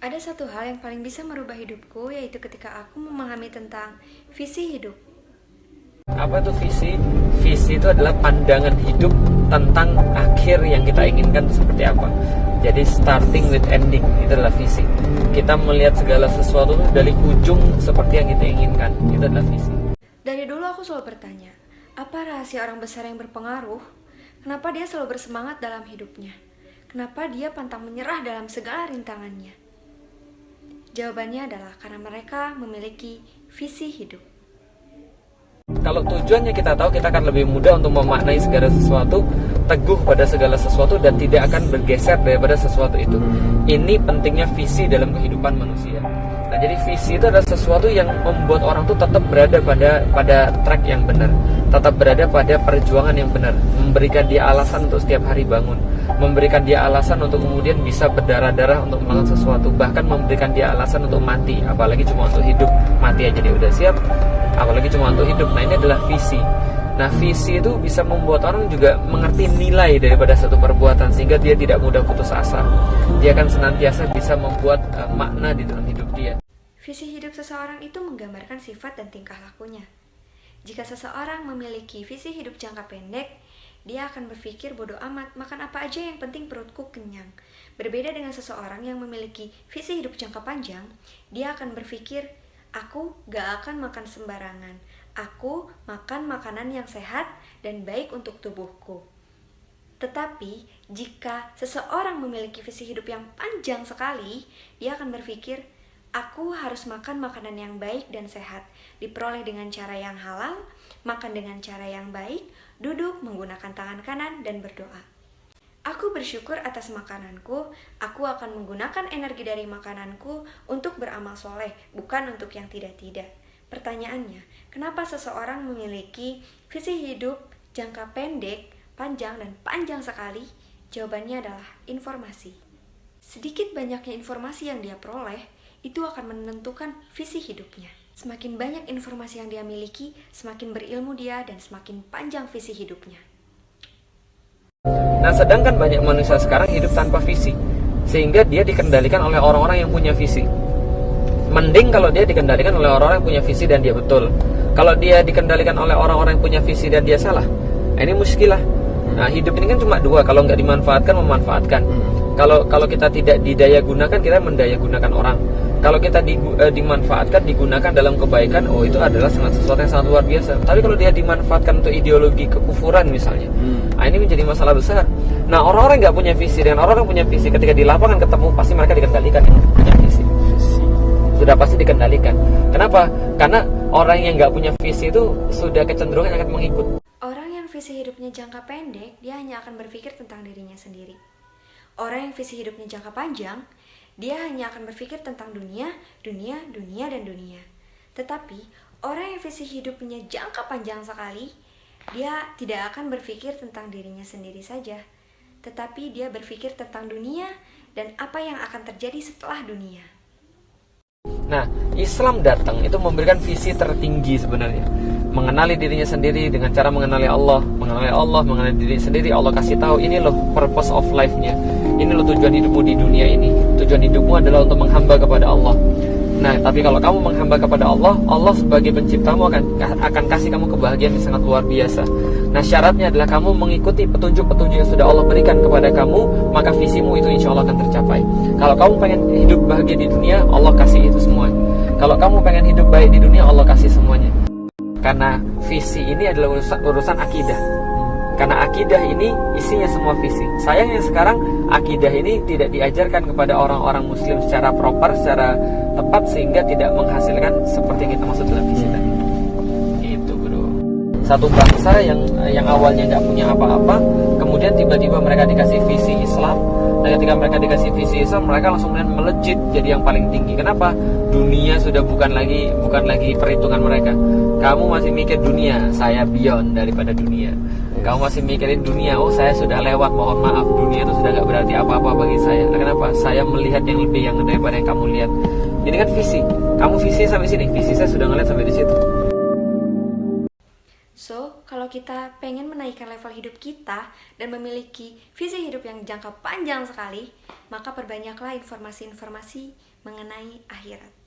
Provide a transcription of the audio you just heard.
Ada satu hal yang paling bisa merubah hidupku, yaitu ketika aku memahami tentang visi hidup. Apa itu visi? Visi itu adalah pandangan hidup tentang akhir yang kita inginkan seperti apa. Jadi starting with ending, itu adalah visi. Kita melihat segala sesuatu dari ujung seperti yang kita inginkan, itu adalah visi. Dari dulu aku selalu bertanya, apa rahasia orang besar yang berpengaruh? Kenapa dia selalu bersemangat dalam hidupnya? Kenapa dia pantang menyerah dalam segala rintangannya? Jawabannya adalah karena mereka memiliki visi hidup. Kalau tujuannya kita tahu, kita akan lebih mudah untuk memaknai segala sesuatu, teguh pada segala sesuatu, dan tidak akan bergeser daripada sesuatu itu. Ini pentingnya visi dalam kehidupan manusia. Nah, jadi visi itu adalah sesuatu yang membuat orang tuh tetap berada pada track yang benar, tetap berada pada perjuangan yang benar, memberikan dia alasan untuk setiap hari bangun, memberikan dia alasan untuk kemudian bisa berdarah-darah untuk melakukan sesuatu, bahkan memberikan dia alasan untuk mati, apalagi cuma untuk hidup. Mati aja dia udah siap, apalagi cuma untuk hidup. Nah, ini adalah visi. Nah, visi itu bisa membuat orang juga mengerti nilai daripada satu perbuatan, sehingga dia tidak mudah putus asa. Dia akan senantiasa bisa membuat makna di dalam hidup dia. Visi hidup seseorang itu menggambarkan sifat dan tingkah lakunya. Jika seseorang memiliki visi hidup jangka pendek, dia akan berpikir bodoh amat, makan apa aja yang penting perutku kenyang. Berbeda dengan seseorang yang memiliki visi hidup jangka panjang, dia akan berpikir, aku gak akan makan sembarangan. Aku makan makanan yang sehat dan baik untuk tubuhku. Tetapi, jika seseorang memiliki visi hidup yang panjang sekali, dia akan berpikir, aku harus makan makanan yang baik dan sehat, diperoleh dengan cara yang halal, makan dengan cara yang baik, duduk menggunakan tangan kanan, dan berdoa. Aku bersyukur atas makananku, aku akan menggunakan energi dari makananku untuk beramal soleh, bukan untuk yang tidak-tidak. Pertanyaannya, kenapa seseorang memiliki visi hidup jangka pendek, panjang, dan panjang sekali? Jawabannya adalah informasi. Sedikit banyaknya informasi yang dia peroleh, itu akan menentukan visi hidupnya. Semakin banyak informasi yang dia miliki, semakin berilmu dia dan semakin panjang visi hidupnya. Nah, sedangkan banyak manusia sekarang hidup tanpa visi, sehingga dia dikendalikan oleh orang-orang yang punya visi. Mending kalau dia dikendalikan oleh orang-orang yang punya visi dan dia betul. Kalau dia dikendalikan oleh orang-orang yang punya visi dan dia salah, ini muskilah. Nah, hidup ini kan cuma dua, kalau nggak dimanfaatkan, memanfaatkan. Kalau kita tidak didaya gunakan, kita mendaya gunakan orang. Kalau kita dimanfaatkan, digunakan dalam kebaikan, itu adalah sesuatu yang sangat luar biasa. Tapi kalau dia dimanfaatkan untuk ideologi kekufuran misalnya, ini menjadi masalah besar. Nah, orang-orang yang nggak punya visi dan orang-orang punya visi, ketika di lapangan ketemu, pasti mereka dikendalikan yang punya visi. Sudah pasti dikendalikan. Kenapa? Karena orang yang nggak punya visi itu sudah kecenderungan akan mengikut. Orang yang visi hidupnya jangka pendek, dia hanya akan berpikir tentang dirinya sendiri. Orang yang visi hidupnya jangka panjang, dia hanya akan berpikir tentang dunia, dunia, dunia, dan dunia. Tetapi, orang yang visi hidupnya jangka panjang sekali, dia tidak akan berpikir tentang dirinya sendiri saja. Tetapi dia berpikir tentang dunia dan apa yang akan terjadi setelah dunia. Nah, Islam datang itu memberikan visi tertinggi sebenarnya. Mengenali dirinya sendiri dengan cara mengenali Allah, mengenali diri sendiri. Allah kasih tahu, ini loh purpose of life-nya. Ini loh tujuan hidupmu di dunia ini. Tujuan hidupmu adalah untuk menghamba kepada Allah. Nah, tapi kalau kamu menghamba kepada Allah, Allah sebagai penciptamu akan kasih kamu kebahagiaan yang sangat luar biasa. Nah, syaratnya adalah kamu mengikuti petunjuk-petunjuk yang sudah Allah berikan kepada kamu, maka visimu itu insya Allah akan tercapai. Kalau kamu pengen hidup bahagia di dunia, Allah kasih itu semuanya. Kalau kamu pengen hidup baik di dunia, Allah kasih semuanya. Karena visi ini adalah urusan akidah. Karena akidah ini isinya semua visi. Sayangnya sekarang akidah ini tidak diajarkan kepada orang-orang muslim secara proper, secara tepat, sehingga tidak menghasilkan seperti yang kita maksud dalam visi tadi. Itu bro. Satu bangsa yang awalnya nggak punya apa-apa, kemudian tiba-tiba mereka dikasih visi Islam. Dan ketika mereka dikasih visi Islam, mereka langsung melejit jadi yang paling tinggi. Kenapa? Dunia sudah bukan lagi perhitungan mereka. Kamu masih mikir dunia, saya beyond daripada dunia. Kamu masih mikirin dunia, saya sudah lewat, mohon maaf, dunia itu sudah gak berarti apa-apa bagi saya. Nah, kenapa? Saya melihat yang lebih yang daripada yang kamu lihat. Ini kan visi. Kamu visi sampai sini, visi saya sudah ngeliat sampai di situ. So, kalau Kalau kita pengen menaikkan level hidup kita dan memiliki visi hidup yang jangka panjang sekali, maka perbanyaklah informasi-informasi mengenai akhirat.